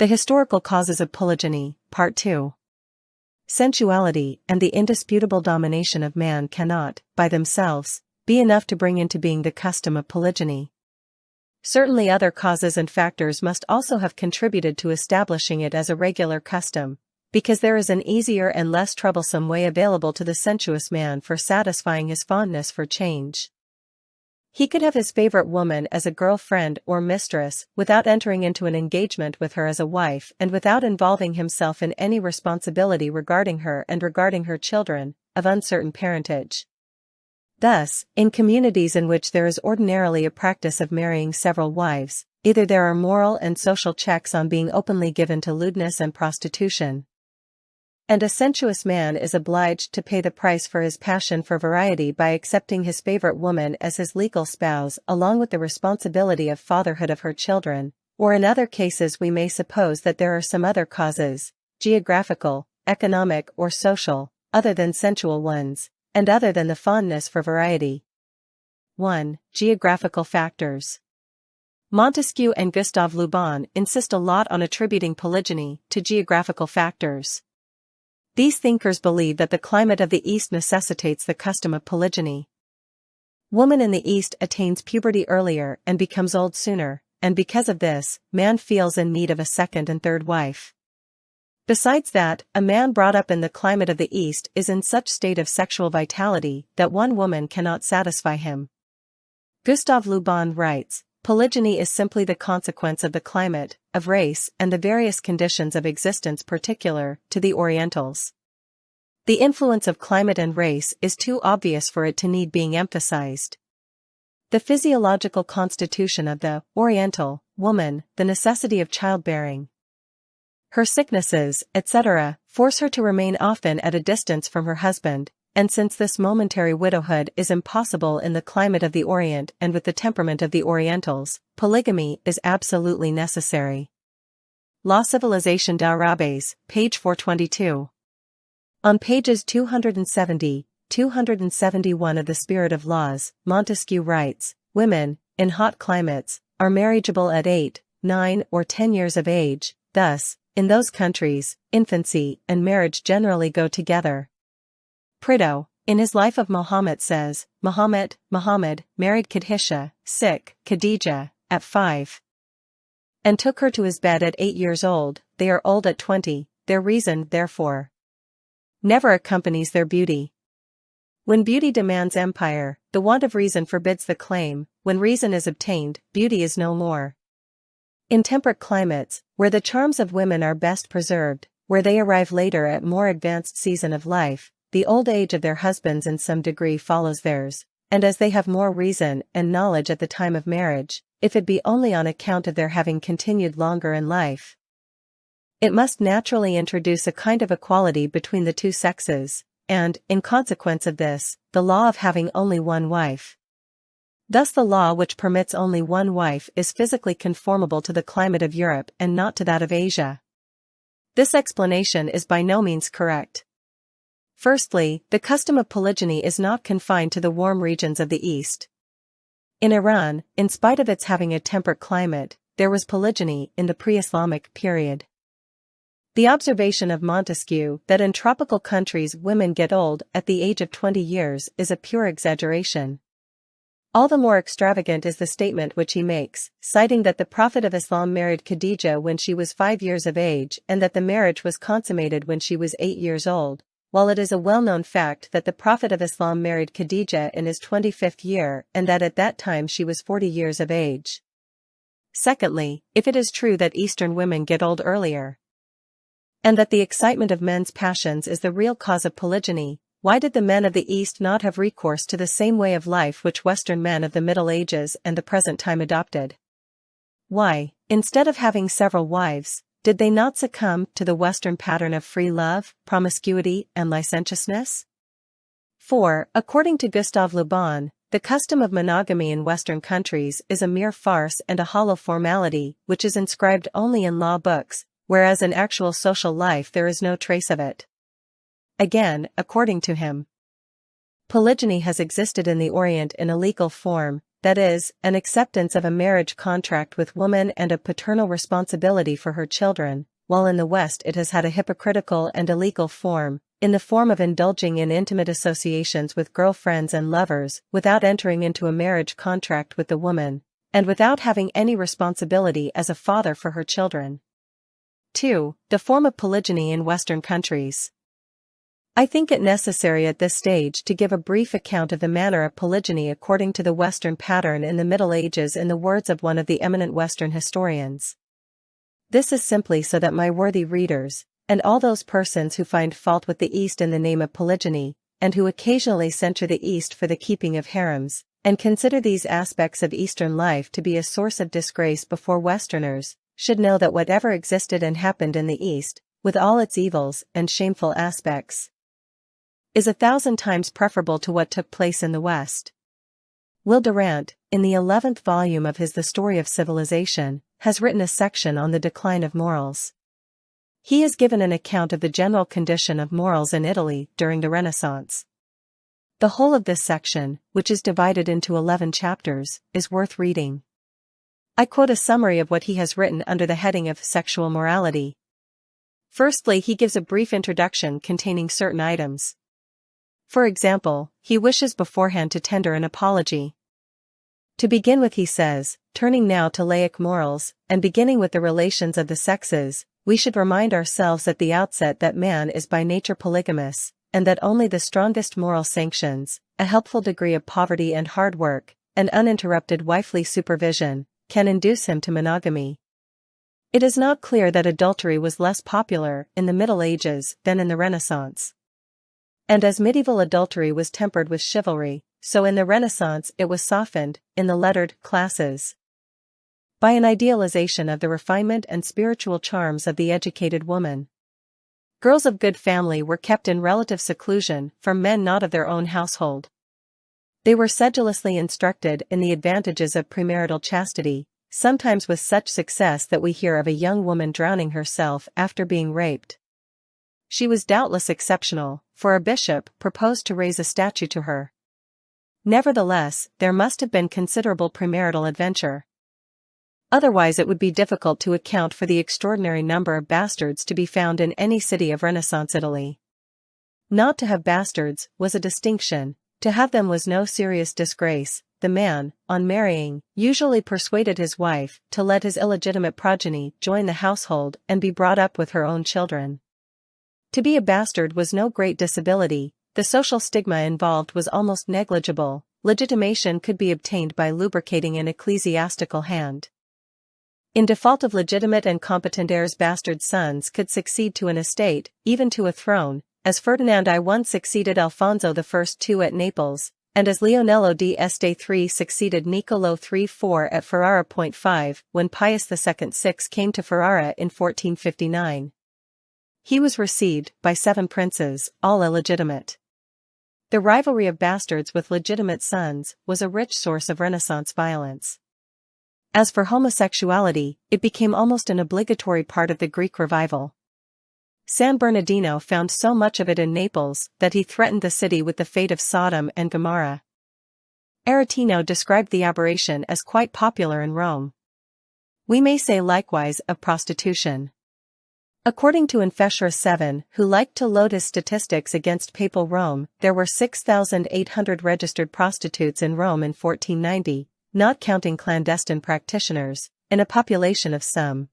The historical causes of polygyny, Part 2. Sensuality and the indisputable domination of man cannot, by themselves, be enough to bring into being the custom of polygyny. Certainly other causes and factors must also have contributed to establishing it as a regular custom, because there is an easier and less troublesome way available to the sensuous man for satisfying his fondness for change. He could have his favorite woman as a girlfriend or mistress without entering into an engagement with her as a wife and without involving himself in any responsibility regarding her and regarding her children, of uncertain parentage. Thus, in communities in which there is ordinarily a practice of marrying several wives, either there are moral and social checks on being openly given to lewdness and prostitution, and a sensuous man is obliged to pay the price for his passion for variety by accepting his favorite woman as his legal spouse along with the responsibility of fatherhood of her children, or in other cases we may suppose that there are some other causes, geographical, economic or social, other than sensual ones, and other than the fondness for variety. 1. Geographical factors. Montesquieu and Gustave Le Bon insist a lot on attributing polygyny to geographical factors. These thinkers believe that the climate of the East necessitates the custom of polygyny. Woman in the East attains puberty earlier and becomes old sooner, and because of this, man feels in need of a second and third wife. Besides that, a man brought up in the climate of the East is in such state of sexual vitality that one woman cannot satisfy him. Gustave Le Bon writes, "Polygyny is simply the consequence of the climate, of race and the various conditions of existence particular to the Orientals. The influence of climate and race is too obvious for it to need being emphasized. The physiological constitution of the Oriental woman, the necessity of childbearing, her sicknesses, etc., force her to remain often at a distance from her husband, and since this momentary widowhood is impossible in the climate of the Orient and with the temperament of the Orientals, polygamy is absolutely necessary." La Civilisation d'Arabes, page 422. On pages 270, 271 of The Spirit of Laws, Montesquieu writes, "Women, in hot climates, are marriageable at 8, 9 or 10 years of age, thus, in those countries, infancy and marriage generally go together." Prideaux, in his Life of Mahomet says, Muhammad married Khadijah, at 5. And took her to his bed at 8 years old, they are old at 20, their reason, therefore, never accompanies their beauty. When beauty demands empire, the want of reason forbids the claim, when reason is obtained, beauty is no more. In temperate climates, where the charms of women are best preserved, where they arrive later at more advanced season of life, the old age of their husbands in some degree follows theirs, and as they have more reason and knowledge at the time of marriage, if it be only on account of their having continued longer in life, it must naturally introduce a kind of equality between the two sexes, and, in consequence of this, the law of having only one wife. Thus the law which permits only one wife is physically conformable to the climate of Europe and not to that of Asia. This explanation is by no means correct. Firstly, the custom of polygyny is not confined to the warm regions of the East. In Iran, in spite of its having a temperate climate, there was polygyny in the pre-Islamic period. The observation of Montesquieu that in tropical countries women get old at the age of 20 years is a pure exaggeration. All the more extravagant is the statement which he makes, citing that the Prophet of Islam married Khadijah when she was 5 years of age and that the marriage was consummated when she was 8 years old. While it is a well-known fact that the Prophet of Islam married Khadijah in his 25th year and that at that time she was 40 years of age. Secondly, if it is true that Eastern women get old earlier, and that the excitement of men's passions is the real cause of polygyny, why did the men of the East not have recourse to the same way of life which Western men of the Middle Ages and the present time adopted? Why, instead of having several wives, did they not succumb to the Western pattern of free love, promiscuity, and licentiousness? 4. According to Gustave Le Bon, the custom of monogamy in Western countries is a mere farce and a hollow formality which is inscribed only in law books, whereas in actual social life there is no trace of it. Again, according to him, polygyny has existed in the Orient in a legal form, that is, an acceptance of a marriage contract with woman and a paternal responsibility for her children, while in the West it has had a hypocritical and illegal form, in the form of indulging in intimate associations with girlfriends and lovers without entering into a marriage contract with the woman, and without having any responsibility as a father for her children. 2. The form of polygyny in Western countries. I think it necessary at this stage to give a brief account of the manner of polygyny according to the Western pattern in the Middle Ages in the words of one of the eminent Western historians. This is simply so that my worthy readers, and all those persons who find fault with the East in the name of polygyny, and who occasionally censure the East for the keeping of harems, and consider these aspects of Eastern life to be a source of disgrace before Westerners, should know that whatever existed and happened in the East, with all its evils and shameful aspects, is 1,000 times preferable to what took place in the West. Will Durant, in the 11th volume of his The Story of Civilization, has written a section on the decline of morals. He has given an account of the general condition of morals in Italy during the Renaissance. The whole of this section, which is divided into 11 chapters, is worth reading. I quote a summary of what he has written under the heading of sexual morality. Firstly, he gives a brief introduction containing certain items. For example, he wishes beforehand to tender an apology. To begin with, he says, turning now to laic morals, and beginning with the relations of the sexes, we should remind ourselves at the outset that man is by nature polygamous, and that only the strongest moral sanctions, a helpful degree of poverty and hard work, and uninterrupted wifely supervision, can induce him to monogamy. It is not clear that adultery was less popular in the Middle Ages than in the Renaissance. And as medieval adultery was tempered with chivalry, so in the Renaissance it was softened, in the lettered classes, by an idealization of the refinement and spiritual charms of the educated woman. Girls of good family were kept in relative seclusion from men not of their own household. They were sedulously instructed in the advantages of premarital chastity, sometimes with such success that we hear of a young woman drowning herself after being raped. She was doubtless exceptional, for a bishop proposed to raise a statue to her. Nevertheless, there must have been considerable premarital adventure. Otherwise it would be difficult to account for the extraordinary number of bastards to be found in any city of Renaissance Italy. Not to have bastards was a distinction, to have them was no serious disgrace. The man, on marrying, usually persuaded his wife to let his illegitimate progeny join the household and be brought up with her own children. To be a bastard was no great disability, the social stigma involved was almost negligible, legitimation could be obtained by lubricating an ecclesiastical hand. In default of legitimate and competent heirs, bastard sons could succeed to an estate, even to a throne, as Ferdinand I succeeded Alfonso I II at Naples, and as Leonello di Este III succeeded Niccolo III IV at Ferrara. 5 When Pius II came to Ferrara in 1459. He was received by 7 princes, all illegitimate. The rivalry of bastards with legitimate sons was a rich source of Renaissance violence. As for homosexuality, it became almost an obligatory part of the Greek revival. San Bernardino found so much of it in Naples that he threatened the city with the fate of Sodom and Gomorrah. Aretino described the aberration as quite popular in Rome. We may say likewise of prostitution. According to Infescius 7, who liked to load his statistics against Papal Rome, there were 6,800 registered prostitutes in Rome in 1490, not counting clandestine practitioners, in a population of some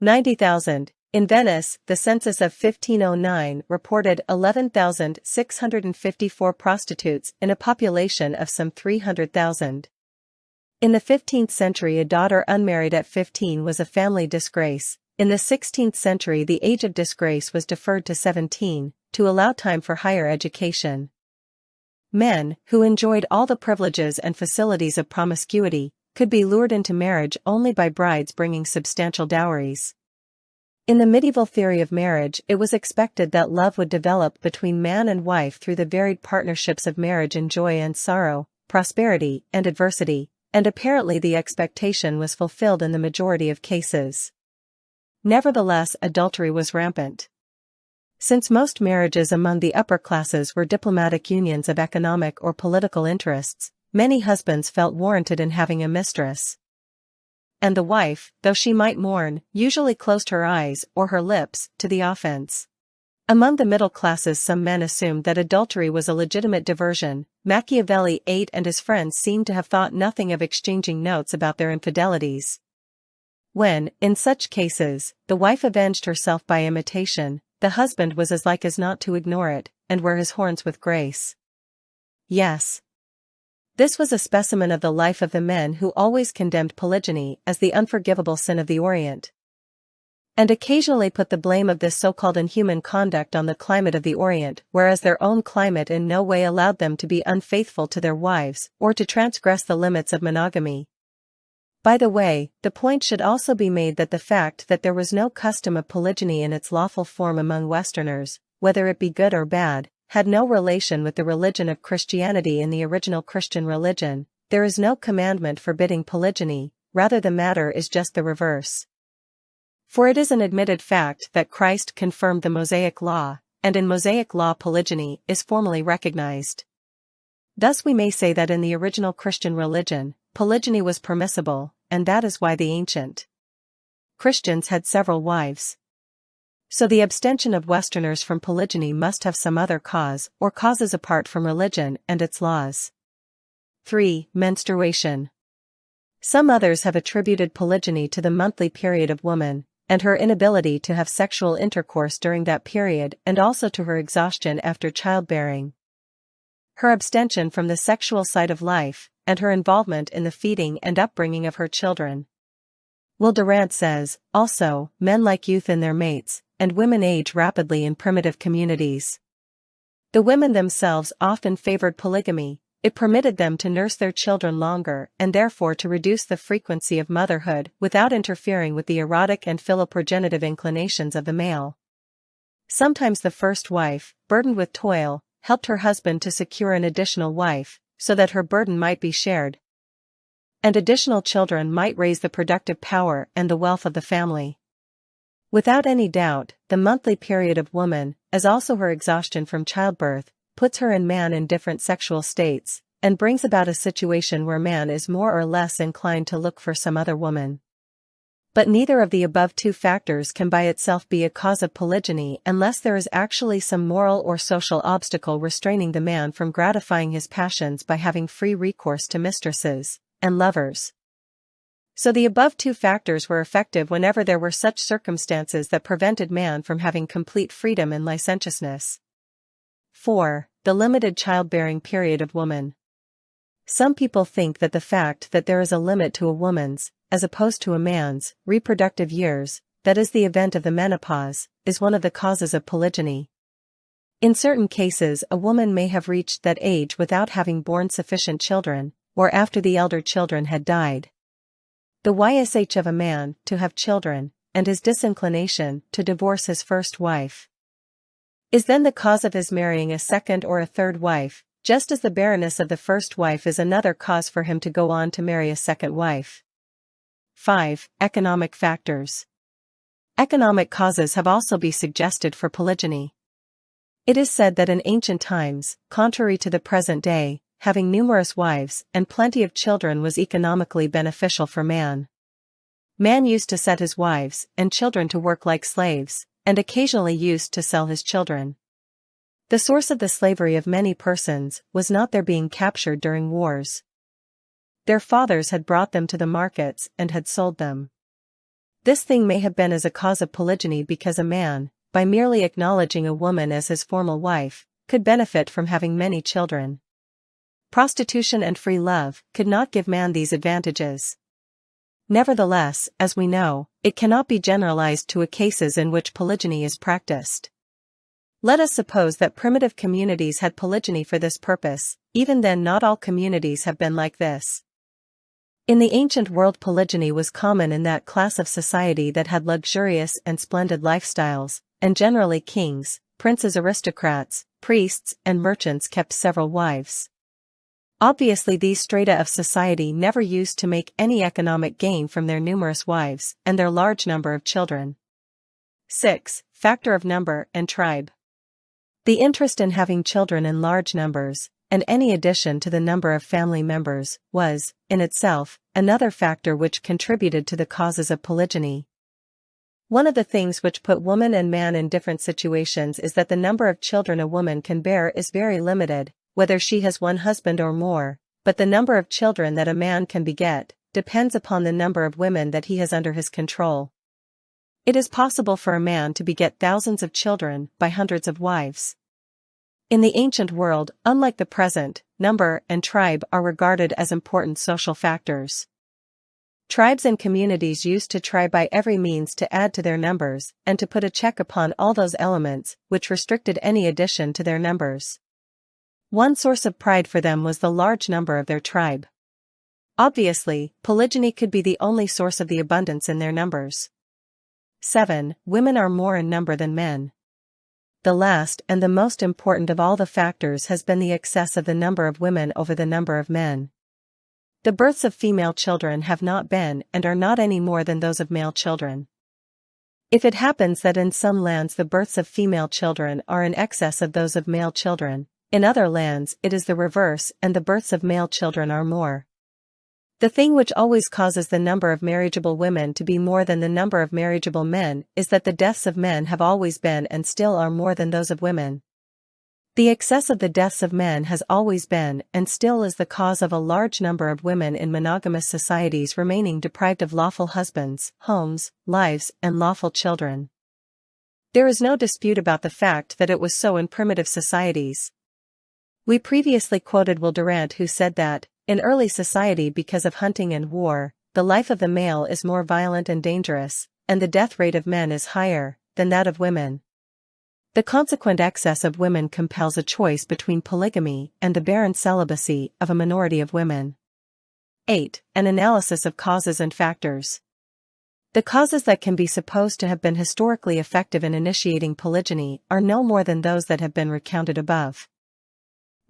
90,000. In Venice, the census of 1509 reported 11,654 prostitutes in a population of some 300,000. In the 15th century, a daughter unmarried at 15 was a family disgrace. In the 16th century, the age of disgrace was deferred to 17, to allow time for higher education. Men, who enjoyed all the privileges and facilities of promiscuity, could be lured into marriage only by brides bringing substantial dowries. In the medieval theory of marriage, it was expected that love would develop between man and wife through the varied partnerships of marriage in joy and sorrow, prosperity and adversity, and apparently the expectation was fulfilled in the majority of cases. Nevertheless, adultery was rampant. Since most marriages among the upper classes were diplomatic unions of economic or political interests, Many husbands felt warranted in having a mistress. And the wife, though she might mourn, usually closed her eyes or her lips to the offense. Among the middle classes, some men assumed that adultery was a legitimate diversion. Machiavelli VIII and his friends seem to have thought nothing of exchanging notes about their infidelities. When, in such cases, the wife avenged herself by imitation, the husband was as like as not to ignore it, and wear his horns with grace. Yes. This was a specimen of the life of the men who always condemned polygyny as the unforgivable sin of the Orient, and occasionally put the blame of this so-called inhuman conduct on the climate of the Orient, whereas their own climate in no way allowed them to be unfaithful to their wives or to transgress the limits of monogamy. By the way, the point should also be made that the fact that there was no custom of polygyny in its lawful form among Westerners, whether it be good or bad, had no relation with the religion of Christianity. In the original Christian religion, there is no commandment forbidding polygyny, rather the matter is just the reverse. For it is an admitted fact that Christ confirmed the Mosaic law, and in Mosaic law polygyny is formally recognized. Thus we may say that in the original Christian religion, polygyny was permissible, and that is why the ancient Christians had several wives. So the abstention of Westerners from polygyny must have some other cause or causes apart from religion and its laws. 3. Menstruation. Some others have attributed polygyny to the monthly period of woman, and her inability to have sexual intercourse during that period, and also to her exhaustion after childbearing. Her abstention from the sexual side of life, and her involvement in the feeding and upbringing of her children. Will Durant says, also, men like youth in their mates, and women age rapidly in primitive communities. The women themselves often favored polygamy. It permitted them to nurse their children longer and therefore to reduce the frequency of motherhood without interfering with the erotic and philoprogenitive inclinations of the male. Sometimes the first wife, burdened with toil, helped her husband to secure an additional wife, so that her burden might be shared, and additional children might raise the productive power and the wealth of the family. Without any doubt, the monthly period of woman, as also her exhaustion from childbirth, puts her and man in different sexual states, and brings about a situation where man is more or less inclined to look for some other woman. But neither of the above two factors can by itself be a cause of polygyny unless there is actually some moral or social obstacle restraining the man from gratifying his passions by having free recourse to mistresses and lovers. So the above two factors were effective whenever there were such circumstances that prevented man from having complete freedom in licentiousness. 4. The limited childbearing period of woman. Some people think that the fact that there is a limit to a woman's, as opposed to a man's, reproductive years, that is the event of the menopause, is one of the causes of polygyny. In certain cases a woman may have reached that age without having borne sufficient children, or after the elder children had died. The YSH of a man to have children, and his disinclination to divorce his first wife, is then the cause of his marrying a second or a third wife, just as the barrenness of the first wife is another cause for him to go on to marry a second wife. 5. Economic factors. Economic causes have also been suggested for polygyny. It is said that in ancient times, contrary to the present day, having numerous wives and plenty of children was economically beneficial for man. Man used to set his wives and children to work like slaves, and occasionally used to sell his children. The source of the slavery of many persons was not their being captured during wars. Their fathers had brought them to the markets and had sold them. This thing may have been as a cause of polygyny because a man, by merely acknowledging a woman as his formal wife, could benefit from having many children. Prostitution and free love could not give man these advantages. Nevertheless, as we know, it cannot be generalized to cases in which polygyny is practiced. Let us suppose that primitive communities had polygyny for this purpose. Even then not all communities have been like this. In the ancient world polygyny was common in that class of society that had luxurious and splendid lifestyles, and generally kings, princes, aristocrats, priests, and merchants kept several wives. Obviously these strata of society never used to make any economic gain from their numerous wives and their large number of children. 6. Factor of number and tribe. The interest in having children in large numbers, and any addition to the number of family members was, in itself, another factor which contributed to the causes of polygyny. One of the things which put woman and man in different situations is that the number of children a woman can bear is very limited, whether she has one husband or more, but the number of children that a man can beget depends upon the number of women that he has under his control. It is possible for a man to beget thousands of children by hundreds of wives. In the ancient world, unlike the present, number and tribe are regarded as important social factors. Tribes and communities used to try by every means to add to their numbers and to put a check upon all those elements which restricted any addition to their numbers. One source of pride for them was the large number of their tribe. Obviously, polygyny could be the only source of the abundance in their numbers. 7. Women are more in number than men. The last and the most important of all the factors has been the excess of the number of women over the number of men. The births of female children have not been and are not any more than those of male children. If it happens that in some lands the births of female children are in excess of those of male children, in other lands it is the reverse and the births of male children are more. The thing which always causes the number of marriageable women to be more than the number of marriageable men is that the deaths of men have always been and still are more than those of women. The excess of the deaths of men has always been and still is the cause of a large number of women in monogamous societies remaining deprived of lawful husbands, homes, lives, and lawful children. There is no dispute about the fact that it was so in primitive societies. We previously quoted Will Durant, who said that, in early society, because of hunting and war, the life of the male is more violent and dangerous, and the death rate of men is higher than that of women. The consequent excess of women compels a choice between polygamy and the barren celibacy of a minority of women. 8. An analysis of causes and factors. The causes that can be supposed to have been historically effective in initiating polygyny are no more than those that have been recounted above.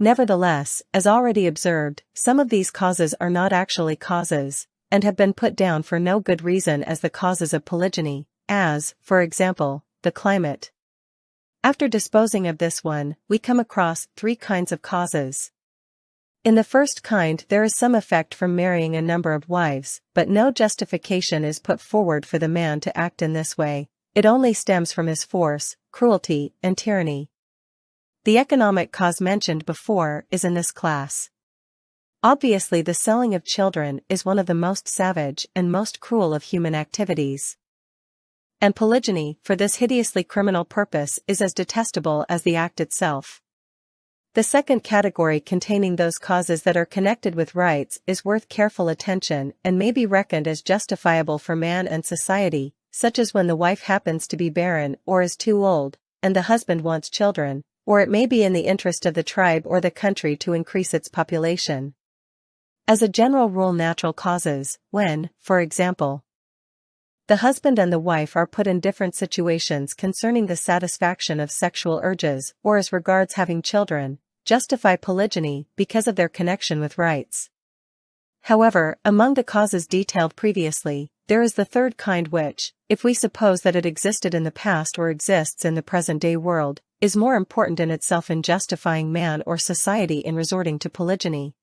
Nevertheless, as already observed, some of these causes are not actually causes, and have been put down for no good reason as the causes of polygyny, as, for example, the climate. After disposing of this one, we come across 3 kinds of causes. In the first kind there is some effect from marrying a number of wives, but no justification is put forward for the man to act in this way, it only stems from his force, cruelty, and tyranny. The economic cause mentioned before is in this class. Obviously the selling of children is one of the most savage and most cruel of human activities. And polygyny, for this hideously criminal purpose, is as detestable as the act itself. The second category, containing those causes that are connected with rights, is worth careful attention and may be reckoned as justifiable for man and society, such as when the wife happens to be barren or is too old, and the husband wants children, or it may be in the interest of the tribe or the country to increase its population. As a general rule, natural causes, when, for example, the husband and the wife are put in different situations concerning the satisfaction of sexual urges or as regards having children, justify polygyny because of their connection with rights. However, among the causes detailed previously, there is the third kind which, if we suppose that it existed in the past or exists in the present-day world, is more important in itself in justifying man or society in resorting to polygyny.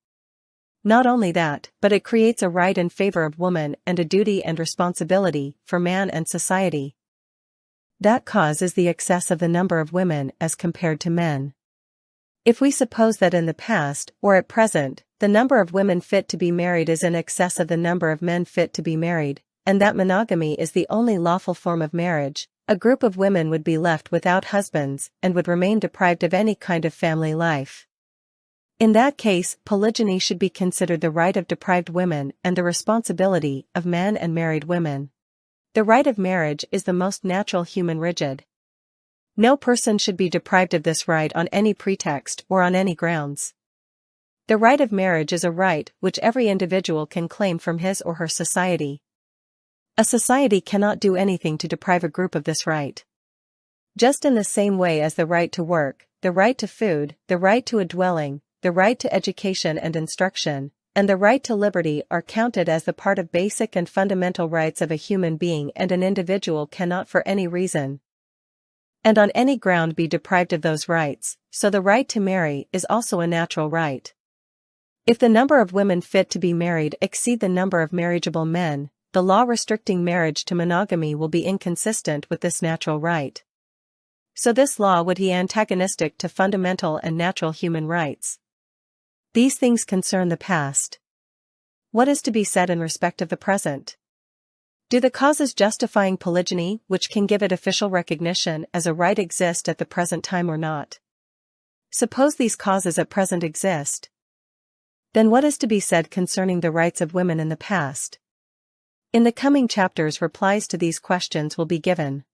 Not only that, but it creates a right in favor of woman and a duty and responsibility for man and society. That cause is the excess of the number of women as compared to men. If we suppose that in the past, or at present, the number of women fit to be married is in excess of the number of men fit to be married, and that monogamy is the only lawful form of marriage, a group of women would be left without husbands and would remain deprived of any kind of family life. In that case, polygyny should be considered the right of deprived women and the responsibility of men and married women. The right of marriage is the most natural human rigid. No person should be deprived of this right on any pretext or on any grounds. The right of marriage is a right which every individual can claim from his or her society. A society cannot do anything to deprive a group of this right. Just in the same way as the right to work, the right to food, the right to a dwelling, the right to education and instruction, and the right to liberty are counted as the part of basic and fundamental rights of a human being, and an individual cannot for any reason, and on any ground be deprived of those rights, so the right to marry is also a natural right. If the number of women fit to be married exceed the number of marriageable men, the law restricting marriage to monogamy will be inconsistent with this natural right. So this law would be antagonistic to fundamental and natural human rights. These things concern the past. What is to be said in respect of the present? Do the causes justifying polygyny, which can give it official recognition as a right, exist at the present time or not? Suppose these causes at present exist. Then what is to be said concerning the rights of women in the past? In the coming chapters, replies to these questions will be given.